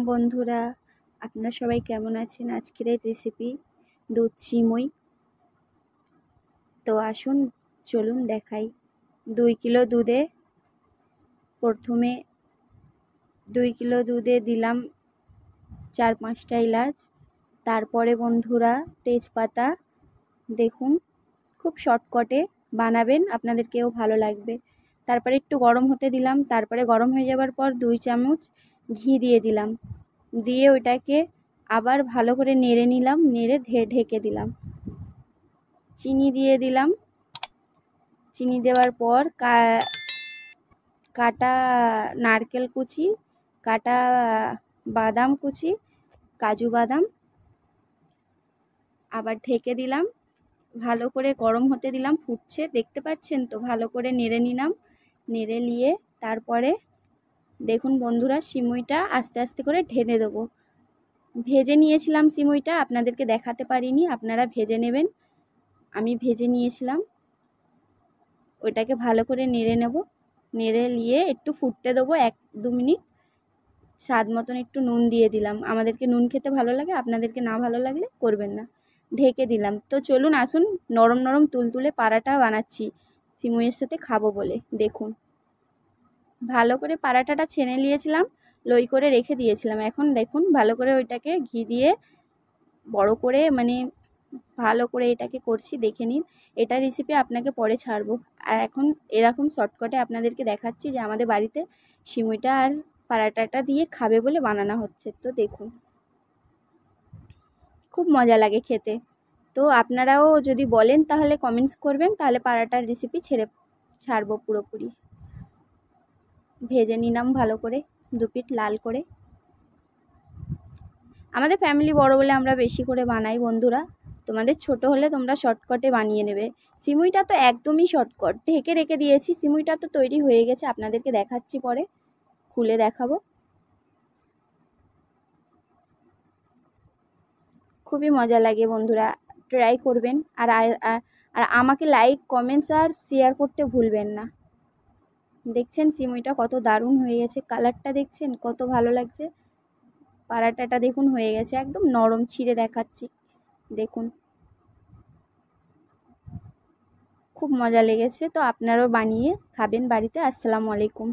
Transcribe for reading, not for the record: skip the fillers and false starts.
বন্ধুরা, আপনারা সবাই কেমন আছেন? আজকের এই রেসিপি দুধ সিমুই। তো আসুন চলুন দেখাই। 2 কিলো দুধে প্রথমে 2 কিলো দুধে দিলাম 4-5টা এলাচ। তারপরে বন্ধুরা তেজপাতা, দেখুন খুব শর্টকাটে বানাবেন, আপনাদেরকেও ভালো লাগবে। তারপরে একটু গরম হতে দিলাম। তারপরে গরম হয়ে যাবার পর 2 চামচ ঘি দিয়ে দিলাম। দিয়ে ওইটাকে আবার ভালো করে নেড়ে নিলাম, নেড়ে ঢেকে দিলাম। চিনি দিয়ে দিলাম। চিনি দেওয়ার পর কাটা নারকেল কুচি, কাটা বাদাম কুচি, কাজু বাদাম আবার ঢেকে দিলাম। ভালো করে গরম হতে দিলাম, ফুটছে দেখতে পাচ্ছেন তো। ভালো করে নেড়ে নিলাম, নেড়ে নিয়ে তারপরে দেখুন বন্ধুরা সিমুইটা আস্তে আস্তে করে ঢেলে দেবো। ভেজে নিয়েছিলাম সিমুইটা, আপনাদেরকে দেখাতে পারিনি, আপনারা ভেজে নেবেন। আমি ভেজে নিয়েছিলাম। ওইটাকে ভালো করে নেড়ে নেব, নেড়ে নিয়ে একটু ফুটতে দেবো 1-2 মিনিট। স্বাদ মতন একটু নুন দিয়ে দিলাম। আমাদেরকে নুন খেতে ভালো লাগে, আপনাদেরকে না ভালো লাগলে করবেন না। ঢেকে দিলাম। তো চলুন আসুন নরম নরম তুলতুলে পারাটা বানাচ্ছি সিমুইয়ের সাথে খাবো বলে। দেখুন ভালো করে পারাটাটা ছেনে নিয়েছিলাম, লই করে রেখে দিয়েছিলাম। এখন দেখুন ভালো করে ওইটাকে ঘি দিয়ে বড় করে ভালো করে এটাকে করছি, দেখে নিন। এটা রেসিপি আপনাকে পরে ছাড়বো। আর এখন এরকম শর্টকাটে আপনাদেরকে দেখাচ্ছি যে আমাদের বাড়িতে সিমুইটা আর পারাটাটা দিয়ে খাবে বলে বানানো হচ্ছে। তো দেখুন খুব মজা লাগে খেতে। তো আপনারাও যদি বলেন তাহলে কমেন্টস করবেন, তাহলে পারাটার রেসিপি ছাড়বো পুরোপুরি। ভেজে নিলাম ভালো করে 2 পিঠ লাল করে। আমাদের ফ্যামিলি বড় বলে আমরা বেশি করে বানাই বন্ধুরা। তোমাদের ছোট হলে তোমরা শর্টকাটে বানিয়ে নেবে। সিমুইটা তো একদমই শর্টকাট, ঢেকে রেখে দিয়েছি। সিমুইটা তো তৈরি হয়ে গেছে, আপনাদেরকে দেখাচ্ছি, পরে খুলে দেখাবো। খুবই মজা লাগে বন্ধুরা, ট্রাই করবেন। আর আমাকে লাইক, কমেন্টস আর শেয়ার করতে ভুলবেন না। দেখছেন সিমুইটা কত দারুণ হয়ে গেছে, কালারটা দেখছেন কত ভালো লাগছে। পারাটাটা দেখুন হয়ে গেছে একদম নরম, ছিঁড়ে দেখাচ্ছি দেখুন। খুব মজা লেগেছে। তো আপনারাও বানিয়ে খাবেন বাড়িতে। আসসালামু আলাইকুম।